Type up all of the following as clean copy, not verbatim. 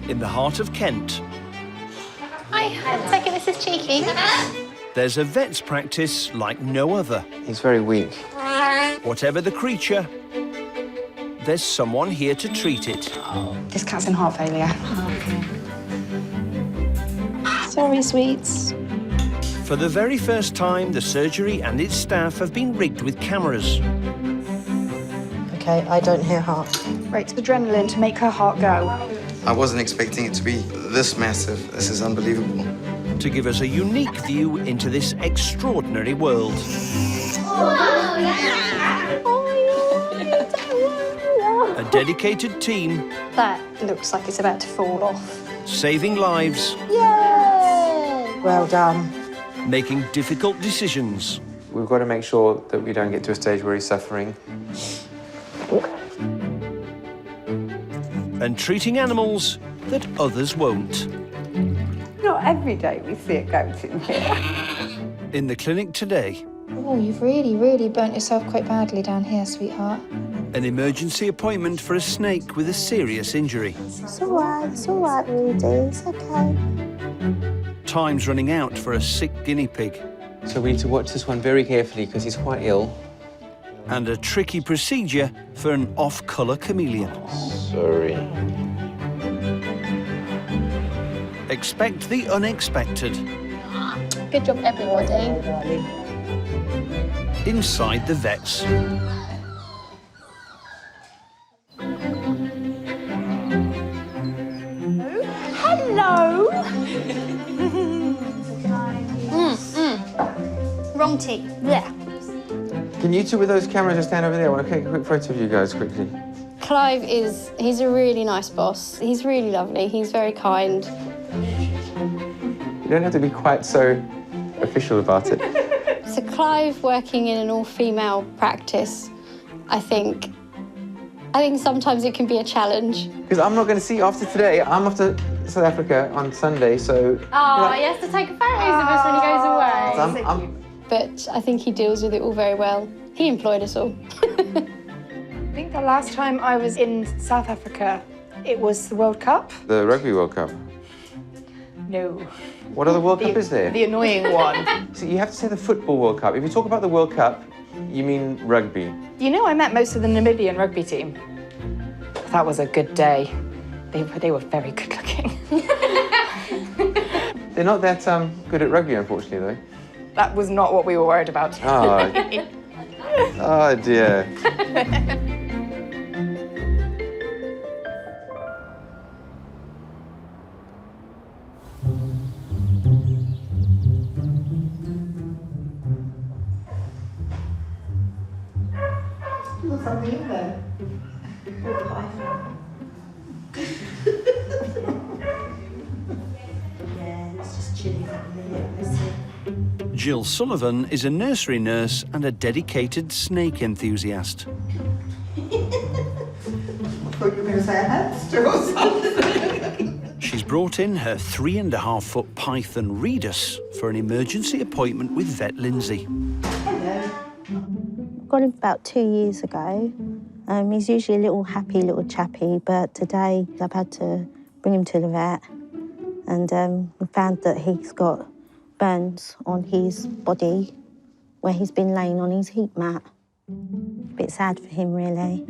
in the heart of Kent, I take it this is cheeky. there's a vet's practice like no other. He's very weak. Whatever the creature, there's someone here to treat it. This cat's in heart failure. Sorry, sweets. For the very first time, the surgery and its staff have been rigged with cameras. OK, I don't hear heart. Rates of adrenaline to make her heart go. I wasn't expecting it to be this massive. This is unbelievable. To give us a unique view into this extraordinary world. A dedicated team That looks like it's about to fall off. saving lives, Yay! Well done. making difficult decisions, We've got to make sure that we don't get to a stage where he's suffering. and treating animals that others won't. Not every day we see a goat in here. In the clinic today, Oh, you've really burnt yourself quite badly down here, sweetheart. an emergency appointment for a snake with a serious injury. It's all right, Reedus, it's OK. Time's running out for a sick guinea pig. So we need to watch this one very carefully because he's quite ill. And a tricky procedure for an off-colour chameleon. Sorry. Expect the unexpected Good job, everybody. inside the vets. Hello. Wrong tea. Yeah. Can you two with those cameras just stand over there? I want to take a quick photo of you guys quickly. Clive he's a really nice boss. He's really lovely. He's very kind. You don't have to be quite so official about it. So Clive working in an all-female practice, I think sometimes it can be a challenge. Because I'm not going to see you after today. I'm off to South Africa on Sunday, so... Oh, he has to take photos of us when he goes away. I'm But I think he deals with it all very well. He employed us all. I think the last time I was in South Africa, it was the World Cup. the Rugby World Cup. No. What other World Cup is there? The annoying one. So you have to say the Football World Cup. If you talk about the World Cup, you mean rugby. You know, I met most of the Namibian rugby team. That was a good day. They were very good looking. They're not that good at rugby, unfortunately, though. That was not what we were worried about. Oh, oh dear. There's something in there. Yeah, it's just chilling up there. Jill Sullivan is a nursery nurse and a dedicated snake enthusiast. I thought you were going to say a hamster or something. She's brought in her 3.5-foot python Reedus for an emergency appointment with vet Lindsay. Got him about 2 years ago. He's usually a little happy little chappy, but today I've had to bring him to the vet, and we found that he's got burns on his body where he's been laying on his heat mat. A bit sad for him, really.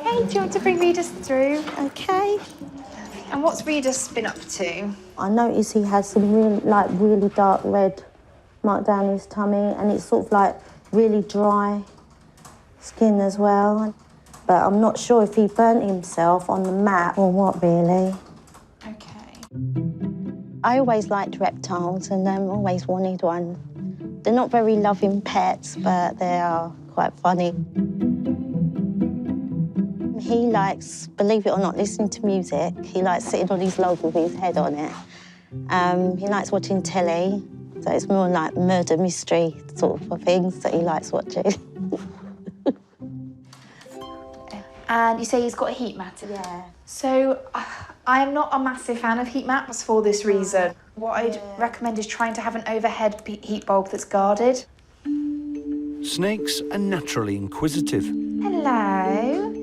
Hey, do you want to bring Reedus through? Okay. And what's Reedus been up to? I notice he has some really dark red mark down his tummy, and it's sort of like really dry skin as well. But I'm not sure if he burnt himself on the mat or what, really. Okay. I always liked reptiles and always wanted one. They're not very loving pets, but they are quite funny. He likes, believe it or not, listening to music. He likes sitting on his log with his head on it. He likes watching telly, so it's more like murder mystery sort of things that he likes watching. And you say he's got a heat mat? Yeah. So I'm not a massive fan of heat mats for this reason. What I'd recommend is trying to have an overhead heat bulb that's guarded. Snakes are naturally inquisitive. Hello.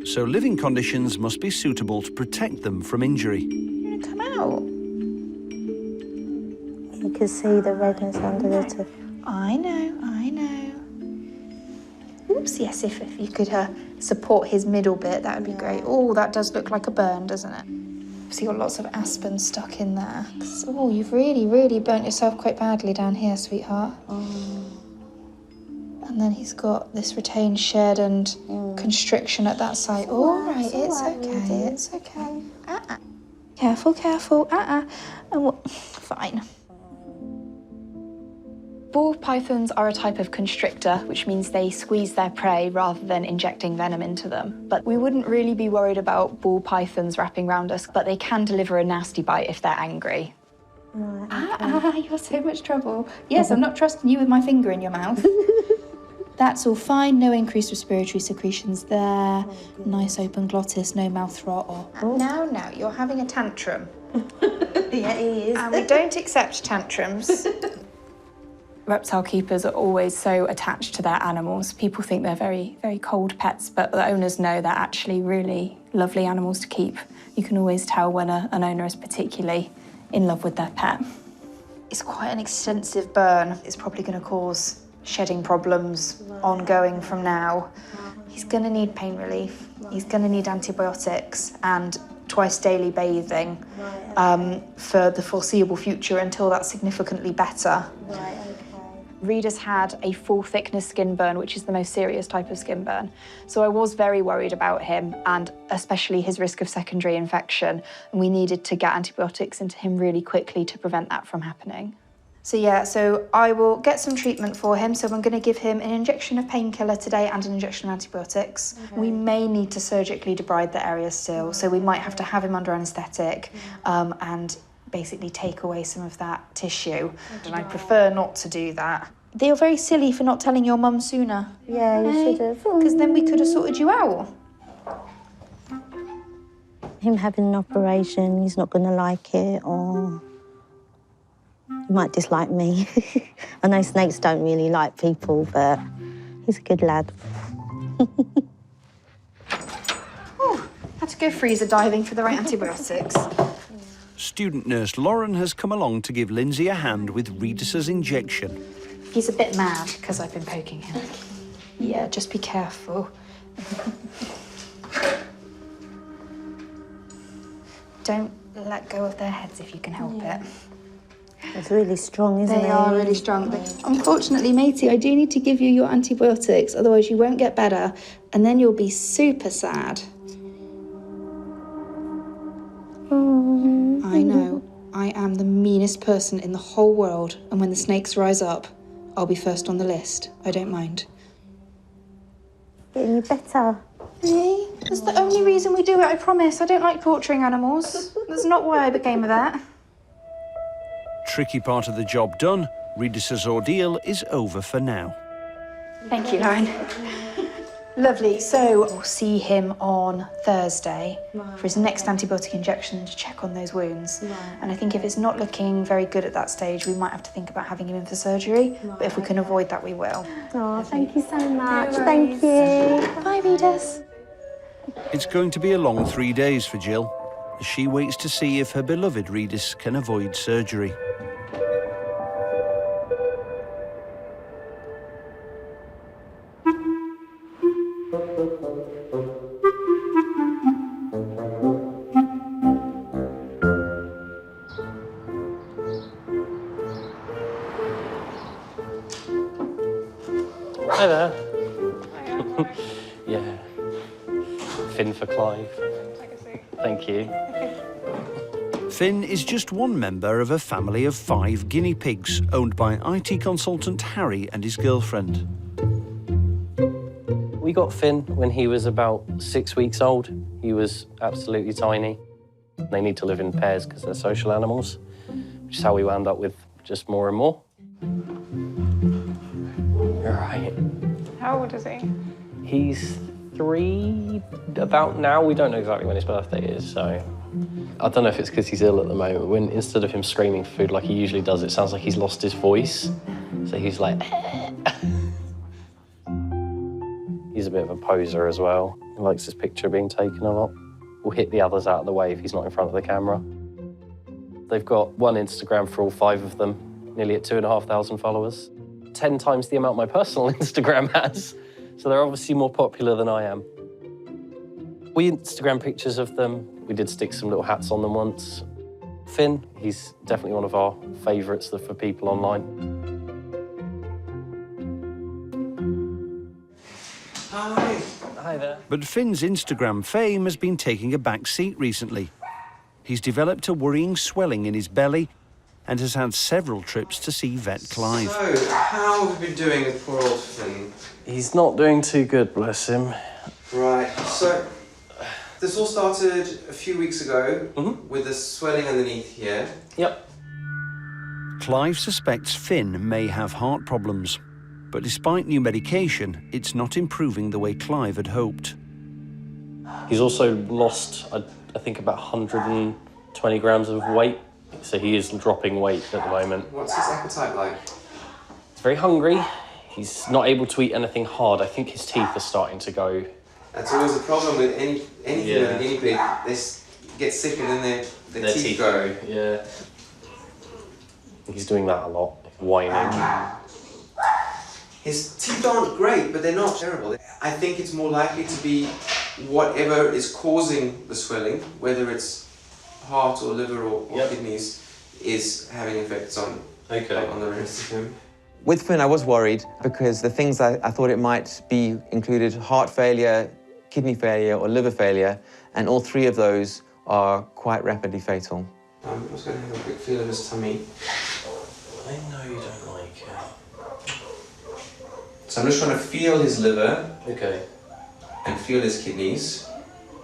so living conditions must be suitable to protect them from injury. You gonna come out? You can see the redness under the tooth. I know. Oops, yes, if you could support his middle bit, that would be great. Oh, that does look like a burn, doesn't it? So you've got lots of aspen stuck in there. Oh, you've really burnt yourself quite badly down here, sweetheart. And then he's got this retained shed and constriction at that site. All right, it's okay. Careful. Fine. Ball pythons are a type of constrictor, which means they squeeze their prey rather than injecting venom into them. But we wouldn't really be worried about ball pythons wrapping around us, but they can deliver a nasty bite if they're angry. You're so much trouble. Yes, I'm not trusting you with my finger in your mouth. That's all fine, no increased respiratory secretions there. Nice open glottis, no mouth rot or... Now, you're having a tantrum. Yeah, he is. And we don't accept tantrums. Reptile keepers are always so attached to their animals. People think they're very, very cold pets, but the owners know they're actually really lovely animals to keep. You can always tell when an owner is particularly in love with their pet. It's quite an extensive burn. It's probably going to cause shedding problems ongoing from now. He's going to need pain relief. He's going to need antibiotics and twice daily bathing for the foreseeable future until that's significantly better. Reedus had a full thickness skin burn, which is the most serious type of skin burn. So I was very worried about him and especially his risk of secondary infection. And we needed to get antibiotics into him really quickly to prevent that from happening. So I will get some treatment for him. So I'm going to give him an injection of painkiller today and an injection of antibiotics. Okay. We may need to surgically debride the area still. So we might have to have him under anaesthetic and basically take away some of that tissue. And I prefer not to do that. They were very silly for not telling your mum sooner. Yeah, you should have. Because then we could have sorted you out. Him having an operation, he's not going to like it, or he might dislike me. I know snakes don't really like people, but he's a good lad. Had to go freezer diving for the right antibiotics. Student nurse Lauren has come along to give Lindsay a hand with Reedus's injection. He's a bit mad because I've been poking him. Yeah, just be careful. Don't let go of their heads if you can help it. It's really strong, isn't it? They are really strong. Unfortunately, matey, I do need to give you your antibiotics, otherwise you won't get better, and then you'll be super sad. I know. I am the meanest person in the whole world, and when the snakes rise up, I'll be first on the list. I don't mind. Getting you better. Really? That's the only reason we do it, I promise. I don't like torturing animals. That's not why I became a vet. Tricky part of the job done, Reedus's ordeal is over for now. Thank you, Lauren. Lovely. So we'll see him on Thursday for his next antibiotic injection to check on those wounds. And I think if it's not looking very good at that stage, we might have to think about having him in for surgery. But if we can avoid that, we will. Oh, thank you so much. Thank you. Bye, Reedus. It's going to be a long 3 days for Jill, as she waits to see if her beloved Reedus can avoid surgery. Hi there. Yeah. Finn for Clive. Thank you. Finn is just one member of a family of 5 guinea pigs owned by IT consultant Harry and his girlfriend. We got Finn when he was about 6 weeks old. He was absolutely tiny. They need to live in pairs because they're social animals, which is how we wound up with just more and more. You're right. How old is he? He's 3 about now. We don't know exactly when his birthday is, so I don't know if it's because he's ill at the moment. When instead of him screaming for food like he usually does, it sounds like he's lost his voice. So he's like, He's a bit of a poser as well. He likes his picture being taken a lot. Will hit the others out of the way if he's not in front of the camera. They've got one Instagram for all 5 of them, nearly at 2,500 followers. 10 times the amount my personal Instagram has. So they're obviously more popular than I am. We Instagram pictures of them. We did stick some little hats on them once. Finn, he's definitely one of our favourites for people online. Hi. Hi there. But Finn's Instagram fame has been taking a back seat recently. He's developed a worrying swelling in his belly and has had several trips to see vet Clive. So, how have you been doing with poor old Finn? He's not doing too good, bless him. Right, so this all started a few weeks ago with the swelling underneath here. Yep. Clive suspects Finn may have heart problems, but despite new medication, it's not improving the way Clive had hoped. He's also lost, I think, about 120 grams of weight, so he is dropping weight at the moment. What's his appetite like? He's very hungry. He's not able to eat anything hard. I think his teeth are starting to go. That's always a problem with anything with a guinea pig. They get sick and then their teeth go. Yeah. He's doing that a lot, whining. His teeth aren't great, but they're not terrible. I think it's more likely to be whatever is causing the swelling, whether it's heart or liver or kidneys, is having effects on the rest of him. With Finn, I was worried because the things I thought it might be included heart failure, kidney failure or liver failure, and all 3 of those are quite rapidly fatal. I'm just going to have a quick feel of his tummy. I know you don't like it. So I'm just trying to feel his liver. Okay. And feel his kidneys.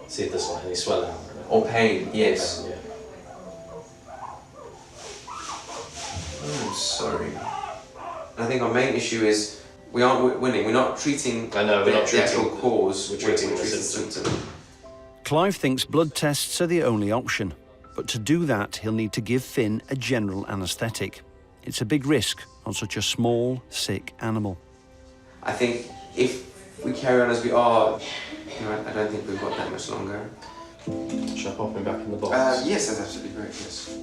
See if there's any swelling. Or pain, yes. Yeah. Oh, I'm sorry. I think our main issue is we aren't winning. We're not treating the actual cause. We're treating the symptom. Clive thinks blood tests are the only option, but to do that, he'll need to give Finn a general anaesthetic. It's a big risk on such a small, sick animal. I think if we carry on as we are, I don't think we've got that much longer. Should I pop him back in the box? Yes, that's absolutely great, yes.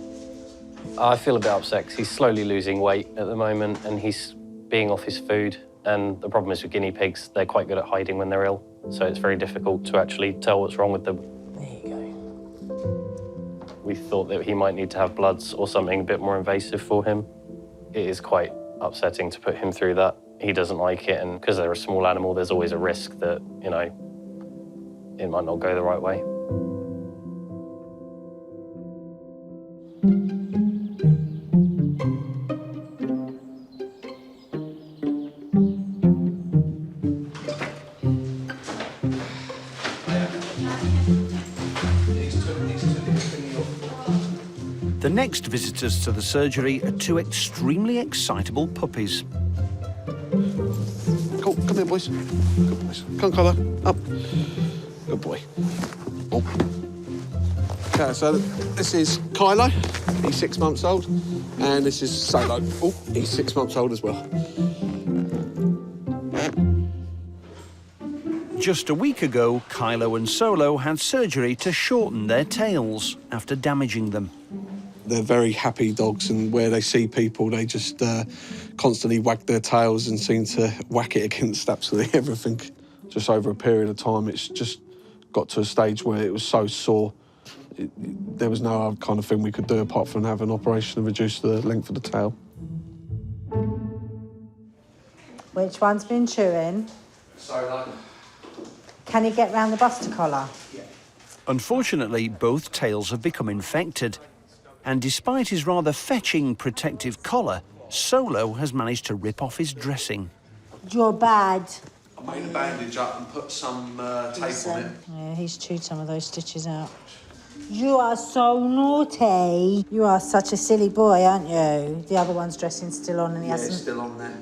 I feel a bit upset because he's slowly losing weight at the moment and he's being off his food. And the problem is with guinea pigs, they're quite good at hiding when they're ill. So it's very difficult to actually tell what's wrong with them. There you go. We thought that he might need to have bloods or something a bit more invasive for him. It is quite upsetting to put him through that. He doesn't like it, and because they're a small animal, there's always a risk that, it might not go the right way. The next visitors to the surgery are 2 extremely excitable puppies. Cool, come here, boys. Good boys. Come on, Collar. Up. Good boy. Oh. Okay, so this is Kylo. He's 6 months old. And this is Solo. Oh, he's 6 months old as well. Just a week ago, Kylo and Solo had surgery to shorten their tails after damaging them. They're very happy dogs, and where they see people, they just constantly wag their tails and seem to whack it against absolutely everything. Just over a period of time, it's just got to a stage where it was so sore. There was no other kind of thing we could do apart from have an operation and reduce the length of the tail. Which one's been chewing? Sorry, Can you get round the buster collar? Yeah. Unfortunately, both tails have become infected. And despite his rather fetching protective collar, Solo has managed to rip off his dressing. You're bad. I made a bandage up and put some tape on it. Yeah, he's chewed some of those stitches out. You are so naughty. You are such a silly boy, aren't you? The other one's dressing's still on and he hasn't... it's still on there.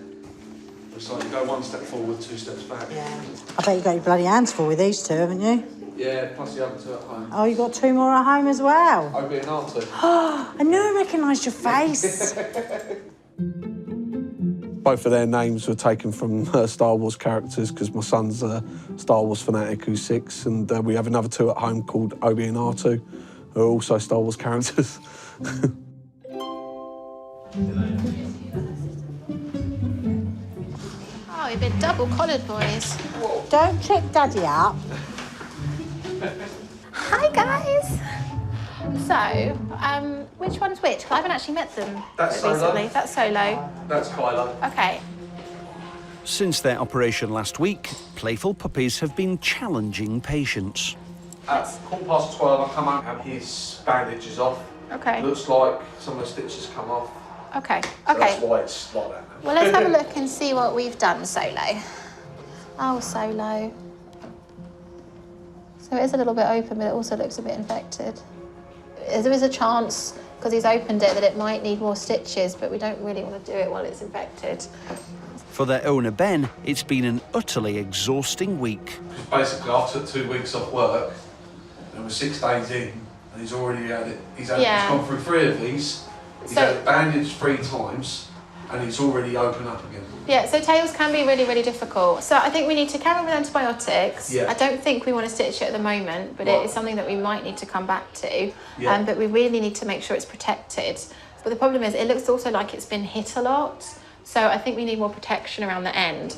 It's like you go 1 step forward, 2 steps back. Yeah. I bet you got your bloody hands full with these 2, haven't you? Yeah, plus the other 2 at home. Oh, you got 2 more at home as well? Obi and Arthur. I knew I recognised your face. Both of their names were taken from Star Wars characters because my son's a Star Wars fanatic who's 6, and we have another 2 at home called Obi and R2, who are also Star Wars characters. Oh, we've been double-collared, boys. Don't trip Daddy up. Hi, guys. So, which one's which? 'Cause I haven't actually met them recently. That's Solo. That's Kylo. Okay. Since their operation last week, playful puppies have been challenging patients. At 12:15, I come home and his bandage is off. Okay. Looks like some of the stitches come off. Okay. So Okay. that's why it's like that. Well, let's have a look and see what we've done, Solo. Oh, Solo. So it is a little bit open, but it also looks a bit infected. There is a chance, because he's opened it, that it might need more stitches, but we don't really want to do it while it's infected. For their owner, Ben, it's been an utterly exhausting week. Basically, I took 2 weeks off work, and we're 6 days in, and he's already had it. He's gone through 3 of these. He's had it bandaged 3 times, and he's already opened up again. Yeah, so tails can be really, really difficult. So I think we need to carry on with antibiotics. Yeah. I don't think we want to stitch it at the moment, but it is something that we might need to come back to. Yeah. But we really need to make sure it's protected. But the problem is, it looks also like it's been hit a lot. So I think we need more protection around the end.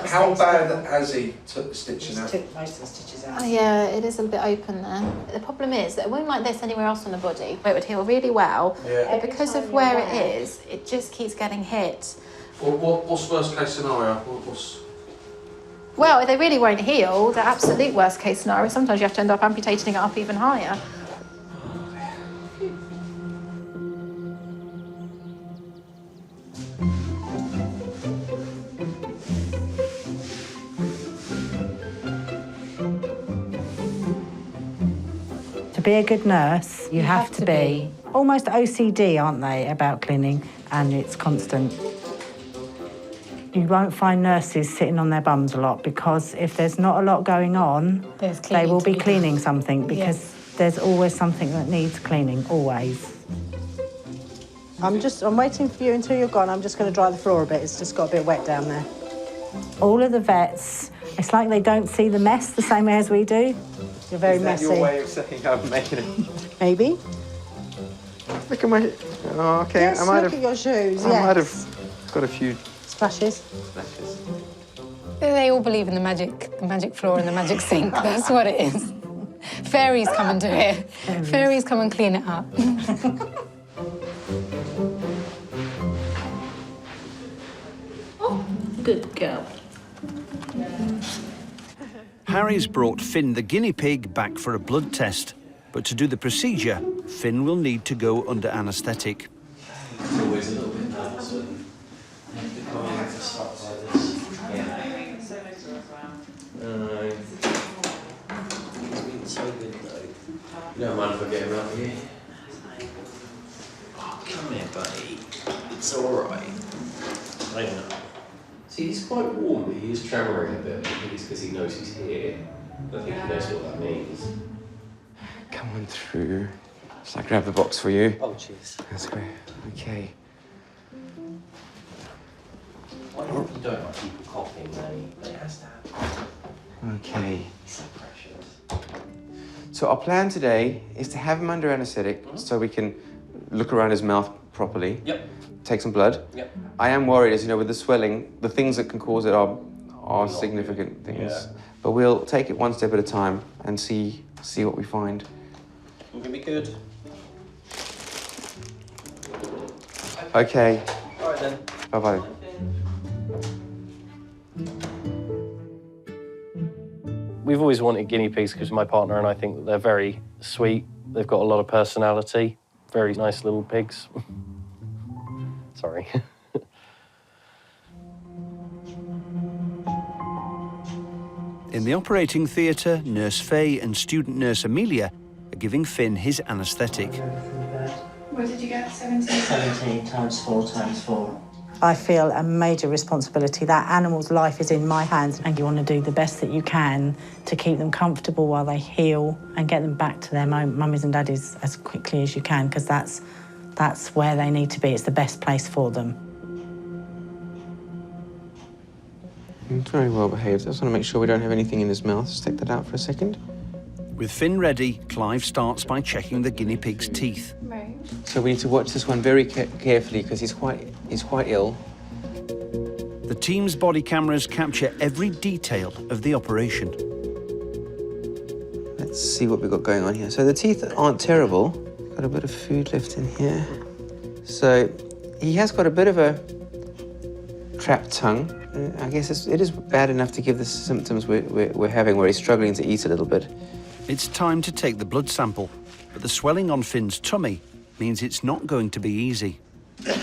How bad has he took the stitching out? Took most of the stitches out. Oh, yeah, it is a bit open there. The problem is that a wound like this anywhere else on the body, it would heal really well. Yeah. But because of where it is, it just keeps getting hit. What's worst case scenario? Well, they really won't heal. The absolute worst case scenario, sometimes you have to end up amputating it up even higher. To be a good nurse, you have to be almost OCD, aren't they, about cleaning, and it's constant. You won't find nurses sitting on their bums a lot, because if there's not a lot going on, they will be cleaning something, because there's always something that needs cleaning, always. I'm waiting for you until you're gone. I'm just going to dry the floor a bit. It's just got a bit wet down there. All of the vets, it's like they don't see the mess the same way as we do. You're very messy. Is that your way of saying I'm making it? Maybe. Look at my... Oh, okay. Yes, I might look have, at your shoes, I might have got a few... Splashes. They all believe in the magic floor and the magic sink. That's what it is. Fairies come and do it. Fairies come and clean it up. Oh, good girl. Harry's brought Finn the guinea pig back for a blood test, but to do the procedure, Finn will need to go under anaesthetic. It's always a little bit nervous when you're coming in to start like this. It's been so good though. You don't mind if I get him out here? Oh, come here, buddy. It's alright. I know. See, he's quite warm, but he is tremoring a bit. I think it's because he knows he's here. I think he knows what that means. Come on through. Shall I grab the box for you? Oh, jeez. That's great. Okay. You don't like people coughing, Manny, but it has to happen. Okay. So precious. So our plan today is to have him under anaesthetic so we can look around his mouth properly. Yep. Take some blood. Yep. I am worried, as you know, with the swelling, the things that can cause it are significant things. Yeah. But we'll take it one step at a time and see what we find. It's gonna be good. Okay. All right then. Bye-bye. We've always wanted guinea pigs because my partner and I think that they're very sweet. They've got a lot of personality. Very nice little pigs. Sorry. In the operating theatre, Nurse Faye and student nurse Amelia are giving Finn his anaesthetic. What did you get? 17? 17 times 4 times 4. I feel a major responsibility. That animal's life is in my hands, and you want to do the best that you can to keep them comfortable while they heal and get them back to their mummies and daddies as quickly as you can, because that's where they need to be. It's the best place for them. Very well behaved. I just want to make sure we don't have anything in his mouth. Just take that out for a second. With Finn ready, Clive starts by checking the guinea pig's teeth. Right. So we need to watch this one very carefully because he's quite ill. The team's body cameras capture every detail of the operation. Let's see what we've got going on here. So the teeth aren't terrible. Got a bit of food left in here. So he has got a bit of a trapped tongue. I guess it is bad enough to give the symptoms we're having, where he's struggling to eat a little bit. It's time to take the blood sample, but the swelling on Finn's tummy means it's not going to be easy. This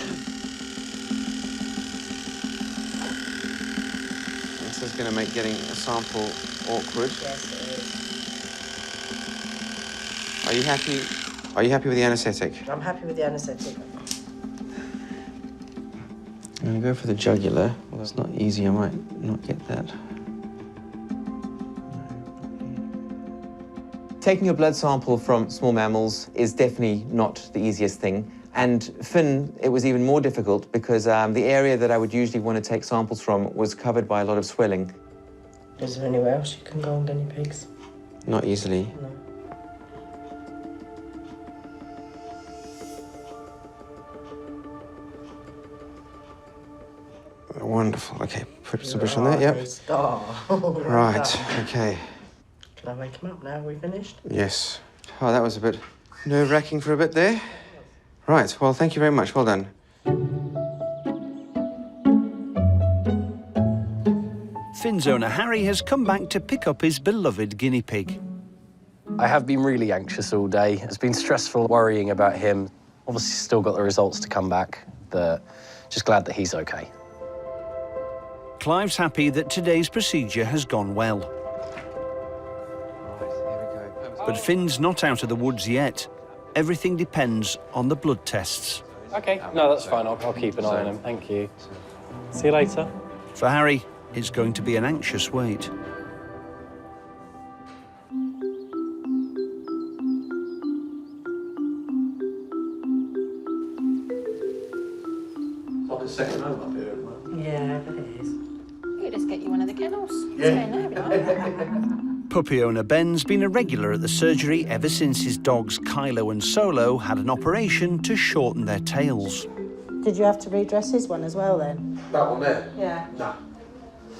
is going to make getting a sample awkward. Yes, it is. Are you happy? Are you happy with the anaesthetic? I'm happy with the anaesthetic. I'm going to go for the jugular. Well, that's not easy. I might not get that. Taking a blood sample from small mammals is definitely not the easiest thing. And Finn, it was even more difficult because the area that I would usually want to take samples from was covered by a lot of swelling. Is there anywhere else you can go on guinea pigs? Not easily. No. Wonderful. Okay, put some push on there. Yep. Right. Okay. Can I wake him up now? Are we finished? Yes. Oh, that was a bit nerve-wracking for a bit there. Right. Well, thank you very much. Well done. Finn's owner Harry has come back to pick up his beloved guinea pig. I have been really anxious all day. It's been stressful worrying about him. Obviously still got the results to come back, but just glad that he's okay. Clive's happy that today's procedure has gone well. But Finn's not out of the woods yet. Everything depends on the blood tests. Okay, no, that's fine. I'll keep an eye on him. Thank you. See you later. For Harry, it's going to be an anxious wait. Like a second home up here. Yeah, it is. You just get you one of the kennels. Puppy owner Ben's been a regular at the surgery ever since his dogs Kylo and Solo had an operation to shorten their tails. Did you have to redress his one as well then? That one there? Yeah. No.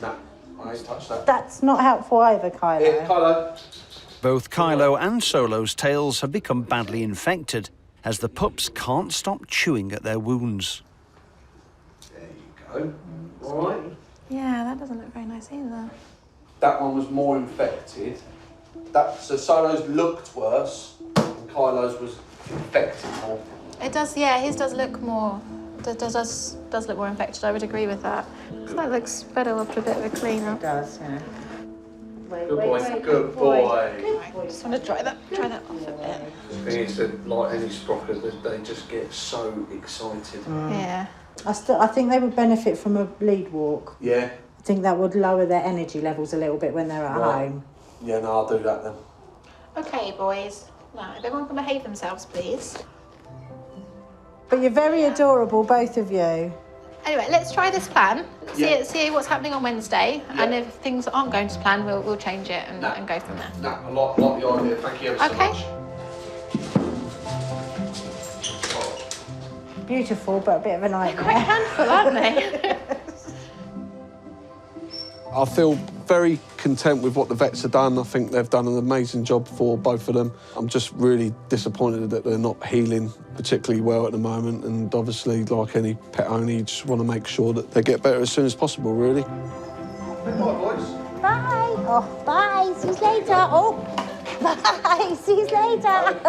No. I ain't touched that. That's not helpful either, Kylo. Here, Kylo. Both Kylo and Solo's tails have become badly infected as the pups can't stop chewing at their wounds. There you go. All right. Yeah, that doesn't look very nice either. That one was more infected. So Solo's looked worse, and Kylo's was infected more. It does, yeah, his does look more, does look more infected, I would agree with that. That looks better after a bit of a clean up. It does, yeah. Good boy, good boy. Just want to try that off a bit. The thing is that, like any sprockers, they just get so excited. Yeah. I think they would benefit from a lead walk. Yeah. I think that would lower their energy levels a little bit when they're at home. Yeah, no, I'll do that then. Okay, boys. Now, if everyone can behave themselves, please. But you're very adorable, both of you. Anyway, let's try this plan. See what's happening on Wednesday, and if things aren't going to plan, we'll change it and go from there. No, I like the idea. Thank you ever so much. Beautiful, but a bit of a nightmare. They're quite a handful, aren't they? I feel very content with what the vets have done. I think they've done an amazing job for both of them. I'm just really disappointed that they're not healing particularly well at the moment, and obviously, like any pet owner, you just want to make sure that they get better as soon as possible, really. Bye, boys. Bye. Oh, bye. See you later. Oh, bye. See you later.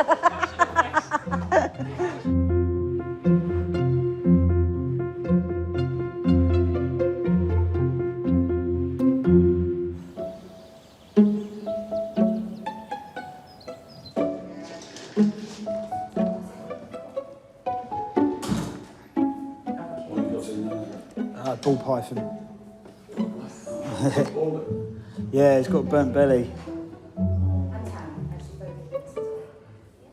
Ball python. Yeah, it's got a burnt belly.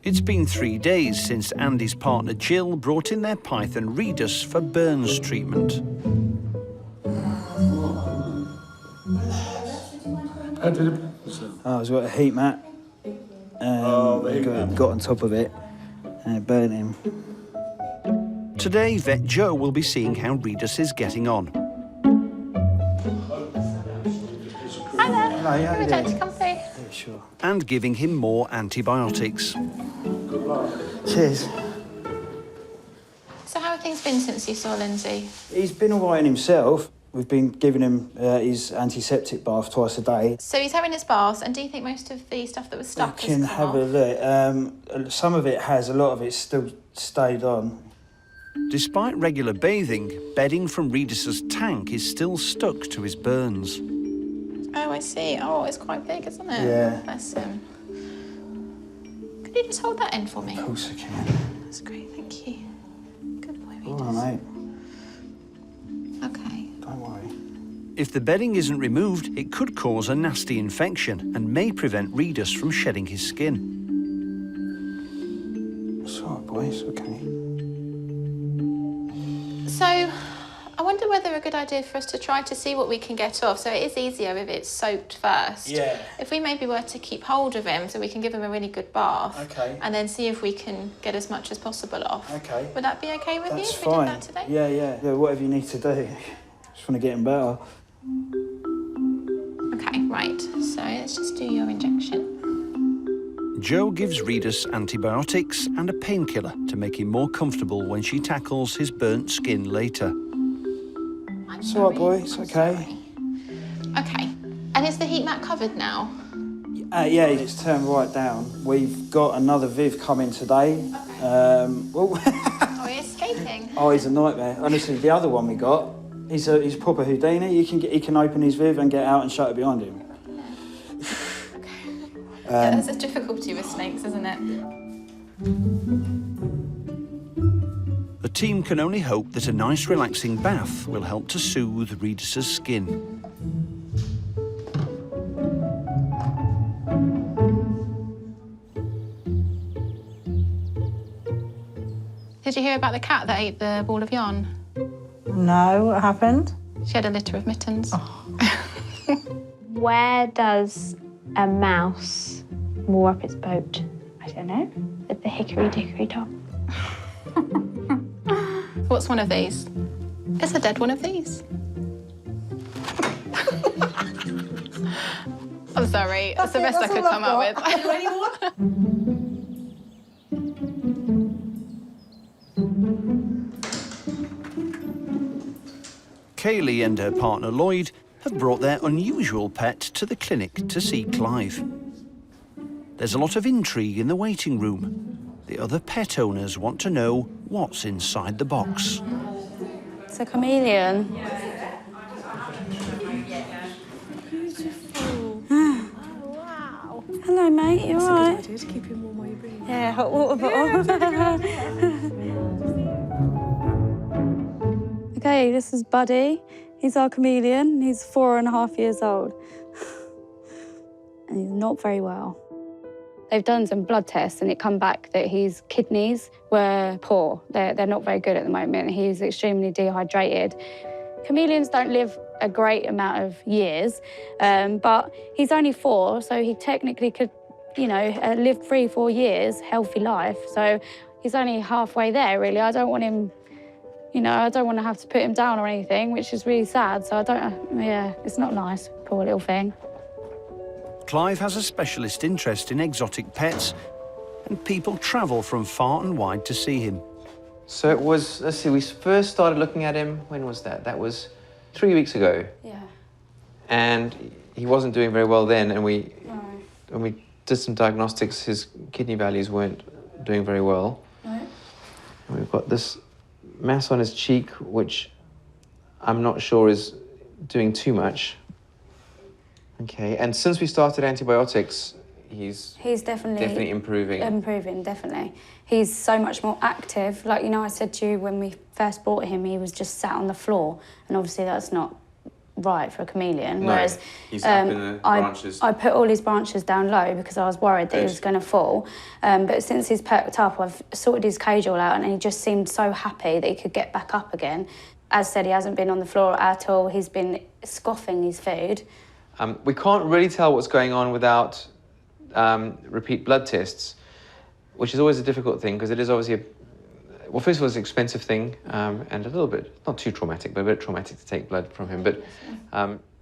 It's been 3 days since Andy's partner Jill brought in their python Reedus for burns treatment. Oh, he's got a heat mat. Got on top of it and it burnt him. Today, Vet Joe will be seeing how Reedus is getting on. Hello. Hello, Would you like to come through? Yeah, sure. And giving him more antibiotics. Cheers. So how have things been since you saw Lindsay? He's been all right in himself. We've been giving him his antiseptic bath twice a day. So he's having his baths, and do you think most of the stuff that was stuck You can has come have off? a look. Some of it has, a lot of it's still stayed on. Despite regular bathing, bedding from Reedus's tank is still stuck to his burns. Oh, I see. Oh, it's quite big, isn't it? Yeah. Bless him. Could you just hold that end for me? Of course I can. That's great, thank you. Good boy, All Reedus. right, mate. Okay. Don't worry. If the bedding isn't removed, it could cause a nasty infection and may prevent Reedus from shedding his skin. It's all right, boy, it's okay. So, I wonder whether a good idea for us to try to see what we can get off. So it is easier if it's soaked first. Yeah. If we maybe were to keep hold of him so we can give him a really good bath. Okay. And then see if we can get as much as possible off. Okay. Would that be okay with That's you if fine. we did that today? Yeah, whatever you need to do. Just want to get him better. Okay, right. So let's just do your injection. Joe gives Reedus antibiotics and a painkiller to make him more comfortable when she tackles his burnt skin later. It's all right, boy, it's okay. Okay. And is the heat mat covered now? Yeah, it's turned right down. We've got another Viv coming today. Oh, he's escaping. Oh, he's a nightmare. Honestly, the other one we got, he's a proper Houdini. He can open his Viv and get out and shut it behind him. Yeah, there's a difficulty with snakes, isn't it? The team can only hope that a nice relaxing bath will help to soothe Reedus's skin. Did you hear about the cat that ate the ball of yarn? No, what happened? She had a litter of mittens. Where does a mouse moor up its boat? I don't know. At the hickory dickory dock. What's one of these? It's a dead one of these. I'm sorry. That's the best I could come up with. Kaylee and her partner Lloyd have brought their unusual pet to the clinic to see Clive. There's a lot of intrigue in the waiting room. The other pet owners want to know what's inside the box. It's a chameleon. Beautiful. Wow. Hello, mate. You all right? It's a good idea to keep him warm while you breathe. Yeah, hot water bottle. Okay, this is Buddy. He's our chameleon. He's 4.5 years old. And he's not very well. They've done some blood tests and it come back that his kidneys were poor. They're not very good at the moment. He's extremely dehydrated. Chameleons don't live a great amount of years, but he's only 4, so he technically could, live 3-4 years, healthy life. So he's only halfway there, really. I don't want him, I don't want to have to put him down or anything, which is really sad. So it's not nice, poor little thing. Clive has a specialist interest in exotic pets, and people travel from far and wide to see him. So it was, let's see, we first started looking at him, when was that? That was 3 weeks ago. Yeah. And he wasn't doing very well then, and when we did some diagnostics, his kidney values weren't doing very well. Right. And we've got this mass on his cheek, which I'm not sure is doing too much. Okay, and since we started antibiotics, he's definitely improving. Definitely. He's so much more active. Like, I said to you when we first bought him, he was just sat on the floor, and obviously that's not right for a chameleon. No, whereas he's up in the branches. I put all his branches down low because I was worried that he was going to fall. But since he's perked up, I've sorted his cage all out, and he just seemed so happy that he could get back up again. As said, he hasn't been on the floor at all. He's been scoffing his food. We can't really tell what's going on without repeat blood tests, which is always a difficult thing because it is obviously well, first of all, it's an expensive thing and a little bit, not too traumatic, but a bit traumatic to take blood from him. But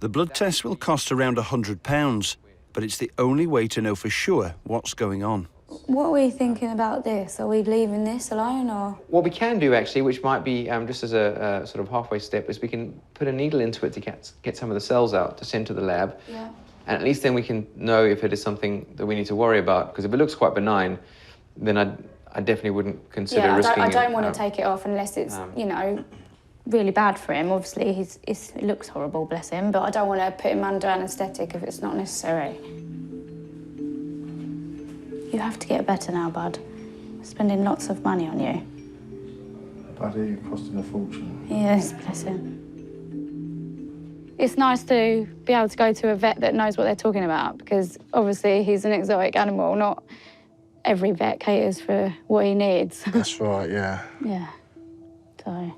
the blood test will cost around £100, but it's the only way to know for sure what's going on. What are we thinking about this? Are we leaving this alone, or...? What we can do, actually, which might be just as a sort of halfway step, is we can put a needle into it to get some of the cells out to send to the lab. Yeah. And at least then we can know if it is something that we need to worry about. Because if it looks quite benign, then I definitely wouldn't consider risking I don't it. want to take it off unless it's, you know, really bad for him. Obviously, it looks horrible, bless him, but I don't want to put him under anaesthetic if it's not necessary. You have to get better now, bud. We're spending lots of money on you. Buddy, you're costing a fortune. Yes, bless him. It's nice to be able to go to a vet that knows what they're talking about, because obviously he's an exotic animal. Not every vet caters for what he needs. That's right, yeah. Yeah, so...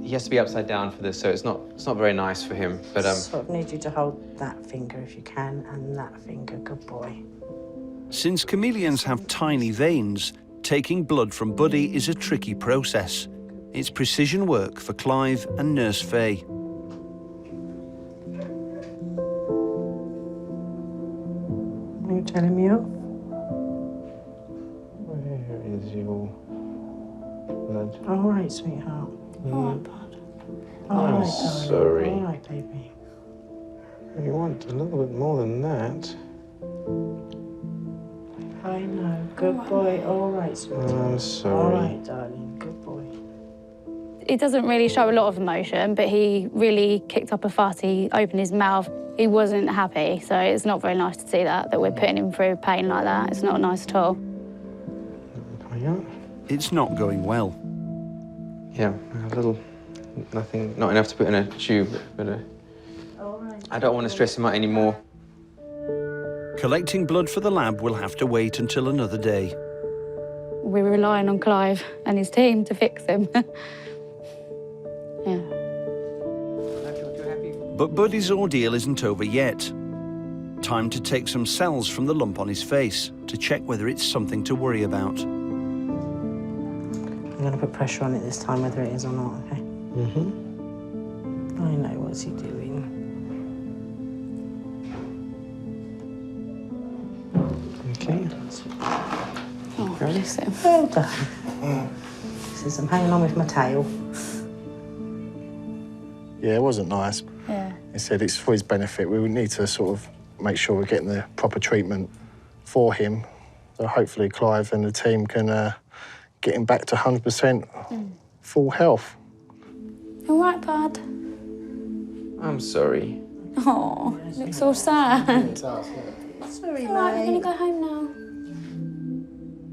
He has to be upside down for this, so it's not very nice for him. But Sort of need you to hold that finger if you can, and that finger, good boy. Since chameleons have tiny veins, taking blood from Buddy is a tricky process. It's precision work for Clive and Nurse Faye. Are you telling me off? Where is your blood? All right, sweetheart. All right, bud. All I'm right, sorry. darling. All right, baby. You want a little bit more than that. I know. Good boy. All right, sweetheart. I'm sorry. All right, darling. Good boy. He doesn't really show a lot of emotion, but he really kicked up a fuss. He opened his mouth. He wasn't happy, so it's not very nice to see that we're putting him through pain like that. It's not nice at all. It's not going well. yeah, a little, nothing, not enough to put in a tube, but I don't want to stress him out anymore. Collecting blood for the lab will have to wait until another day. We're relying on Clive and his team to fix him. Yeah. But Buddy's ordeal isn't over yet. Time to take some cells from the lump on his face to check whether it's something to worry about. I'm going to put pressure on it this time, whether it is or not, okay? I know, what's he doing? Okay. Oh, bless him. Well done. Says I'm hanging on with my tail. Yeah, it wasn't nice. Yeah. He said it's for his benefit. We would need to sort of make sure we're getting the proper treatment for him. So hopefully Clive and the team can get him back to 100% full health. All right, bud? I'm sorry. Oh, looks so sad. Sorry, All right, we're going to go home now.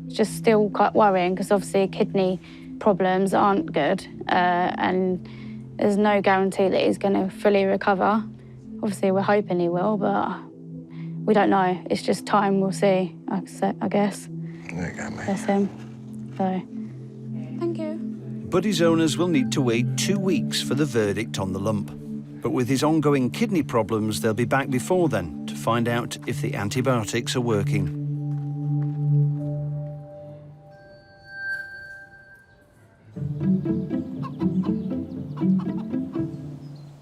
It's just still quite worrying because obviously kidney problems aren't good and there's no guarantee that he's going to fully recover. Obviously, we're hoping he will, but we don't know. It's just time, we'll see, I guess. There you go, mate. Bless him. So, thank you. Buddy's owners will need to wait 2 weeks for the verdict on the lump. But with his ongoing kidney problems, they'll be back before then to find out if the antibiotics are working.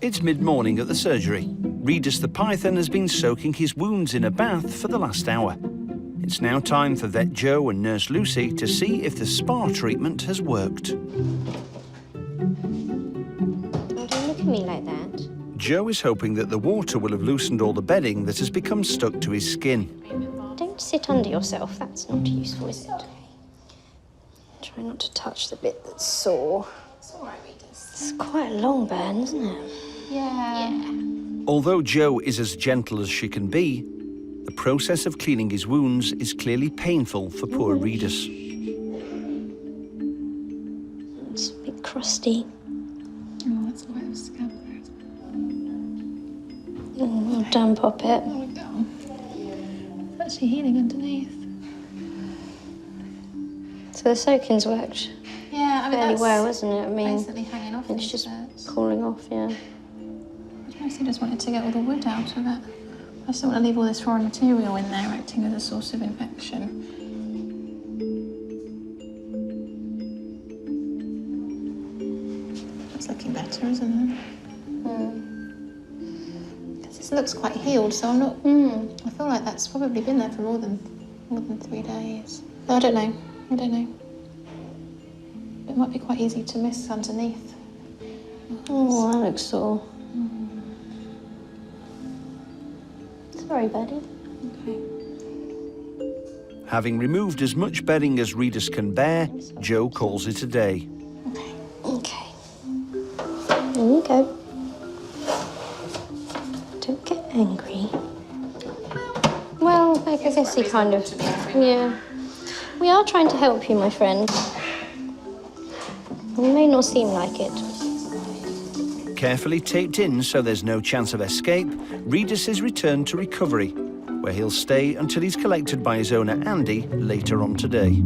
It's mid-morning at the surgery. Reedus the python has been soaking his wounds in a bath for the last hour. It's now time for Vet Joe and Nurse Lucy to see if the spa treatment has worked. Oh, don't look at me like that. Joe is hoping that the water will have loosened all the bedding that has become stuck to his skin. Don't sit under yourself. That's not useful, is it? Try not to touch the bit that's sore. It's all right, Reedus. It's quite a long burn, isn't it? Yeah. Although Joe is as gentle as she can be, the process of cleaning his wounds is clearly painful for poor Reedus. It's a bit crusty. Oh, that's why the scab there. Well done, Poppet. Well done. It's actually healing underneath. So the soaking's worked Yeah, I mean, fairly that's well, isn't it? I mean, basically hanging off. it's just cooling off, yeah. Which makes mostly just wanted to get all the wood out of it. I just don't want to leave all this foreign material in there acting as a source of infection. It's looking better, isn't it? Because this looks quite healed, so I'm not. I feel like that's probably been there for more than 3 days. No, I don't know. I don't know. It might be quite easy to miss underneath. Oh, that looks sore. Sorry, buddy. Okay. Having removed as much bedding as Reedus can bear, Joe calls it a day. Okay. There you go. Don't get angry. Well, I guess he kind of... Yeah. We are trying to help you, my friend. You may not seem like it. Carefully taped in so there's no chance of escape, Reedus is returned to recovery, where he'll stay until he's collected by his owner Andy later on today.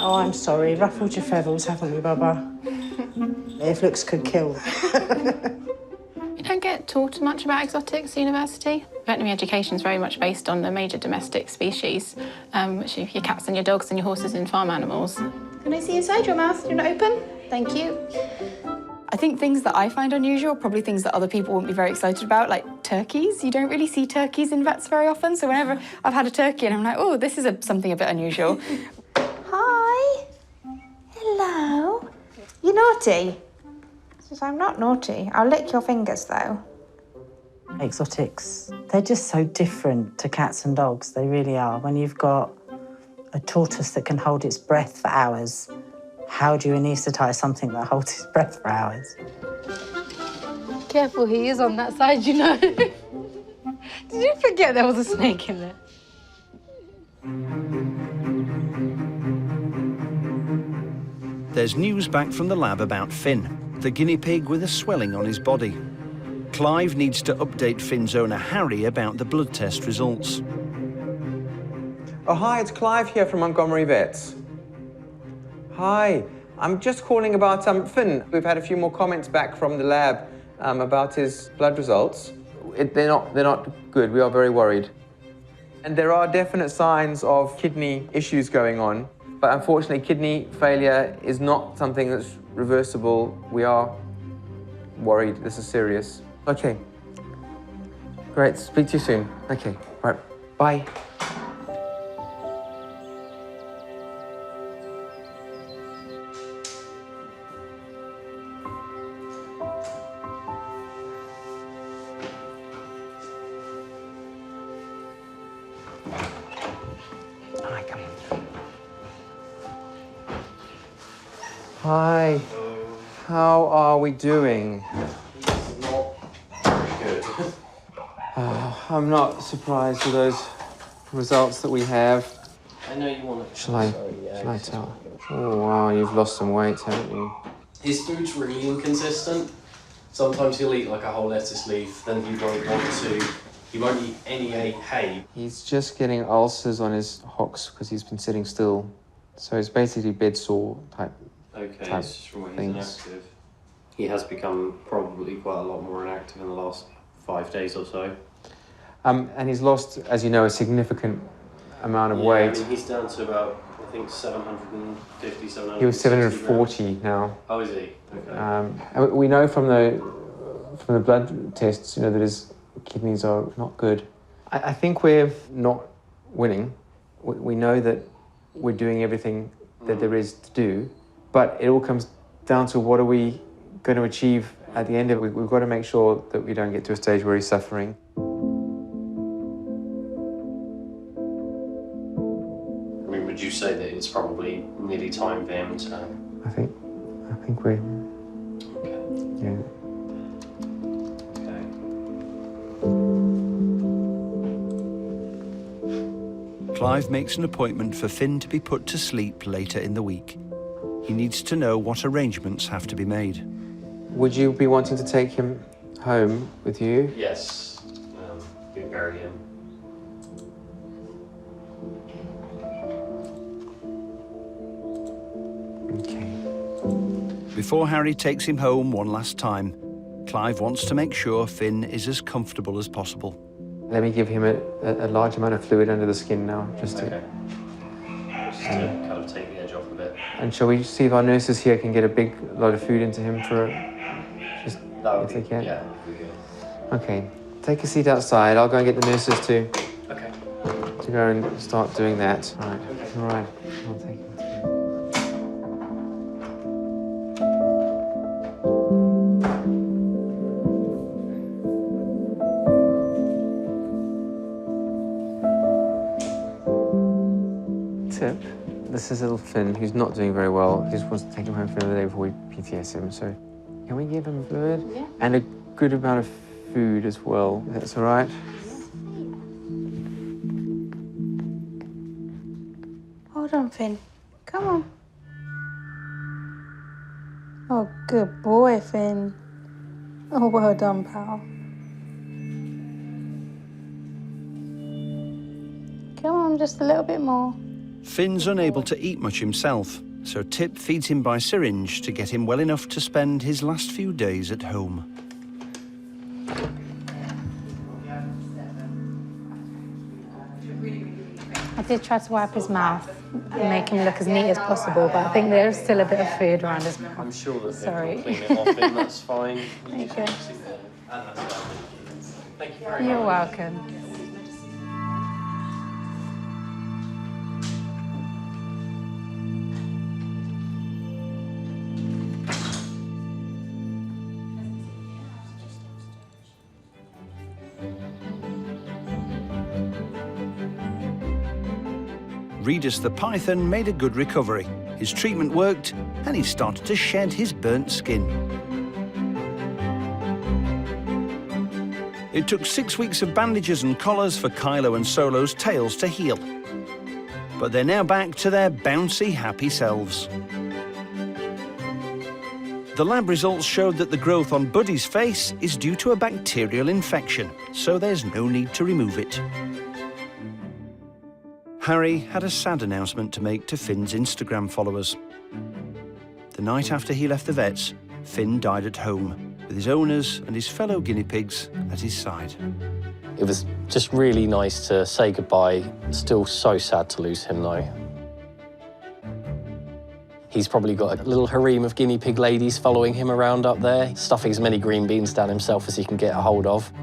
Oh, I'm sorry. Ruffled your feathers, haven't we, Bubba? If looks could kill. We don't get taught much about exotics at university. Veterinary education is very much based on the major domestic species, which are your cats and your dogs and your horses and farm animals. Can I see inside your mouth? You're not open? Thank you. I think things that I find unusual are probably things that other people wouldn't be very excited about, like turkeys. You don't really see turkeys in vets very often, so whenever I've had a turkey and I'm like, oh, this is something a bit unusual. Hi. Hello. You naughty? Says I'm not naughty. I'll lick your fingers, though. Exotics, they're just so different to cats and dogs. They really are. When you've got a tortoise that can hold its breath for hours, how do you anaesthetise something that holds its breath for hours? Careful, he is on that side, you know. Did you forget there was a snake in there? There's news back from the lab about Finn, the guinea pig with a swelling on his body. Clive needs to update Finn's owner Harry about the blood test results. Oh, hi, it's Clive here from Montgomery Vets. Hi, I'm just calling about Finn. We've had a few more comments back from the lab about his blood results. They're not good. We are very worried. And there are definite signs of kidney issues going on, but unfortunately kidney failure is not something that's reversible. We are worried. This is serious. Okay. Great. Speak to you soon. Okay. Right. Bye. Hi, come on. Hi. How are we doing? I'm not surprised with those results that we have. I know you want to... Shall I tell? Oh, wow, you've lost some weight, haven't you? His food's really inconsistent. Sometimes he'll eat like a whole lettuce leaf, then he won't want to. He won't eat any hay. He's just getting ulcers on his hocks because he's been sitting still. So it's basically bed sore type Okay, type it's just from when he's things. inactive. He has become probably quite a lot more inactive in the last 5 days or so. And he's lost, as you know, a significant amount of weight. I mean, he's down to about, I think, 750, 760 He was 740 grams. now. Oh, is he? Okay. And we know from the blood tests, you know, that his kidneys are not good. I think we're not winning. We know that we're doing everything that there is to do, but it all comes down to what are we going to achieve at the end of it. We've got to make sure that we don't get to a stage where he's suffering. I mean, would you say that it's probably nearly time for him to... I think we're... Okay. Yeah. Clive makes an appointment for Finn to be put to sleep later in the week. He needs to know what arrangements have to be made. Would you be wanting to take him home with you? Yes. Be very Before Harry takes him home one last time, Clive wants to make sure Finn is as comfortable as possible. Let me give him a large amount of fluid under the skin now, just to... Okay. Just to kind of take the edge off a bit. And shall we see if our nurses here can get a big lot of food into him for... Just if they can? Yeah. Okay, take a seat outside. I'll go and get the nurses to go and start doing that. All right. Okay. All right. I'll take it. Tip. This is little Finn, who's not doing very well. He just wants to take him home for another day before we PTS him. So, can we give him fluid? Yeah. And a good amount of food as well. If that's all right. Hold on, Finn. Come on. Oh, good boy, Finn. Oh, well done, pal. Come on, just a little bit more. Finn's unable to eat much himself, so Tip feeds him by syringe to get him well enough to spend his last few days at home. I did try to wipe his mouth and make him look as neat as possible, but I think there's still a bit of food around his mouth. I'm sure that Sorry. if we clean it off him, that's fine. Thank you. Thank you very much. You're welcome. Reedus the python made a good recovery. His treatment worked, and he started to shed his burnt skin. It took 6 weeks of bandages and collars for Kylo and Solo's tails to heal. But they're now back to their bouncy, happy selves. The lab results showed that the growth on Buddy's face is due to a bacterial infection, so there's no need to remove it. Harry had a sad announcement to make to Finn's Instagram followers. The night after he left the vets, Finn died at home, with his owners and his fellow guinea pigs at his side. It was just really nice to say goodbye. Still so sad to lose him, though. He's probably got a little harem of guinea pig ladies following him around up there, stuffing as many green beans down himself as he can get a hold of.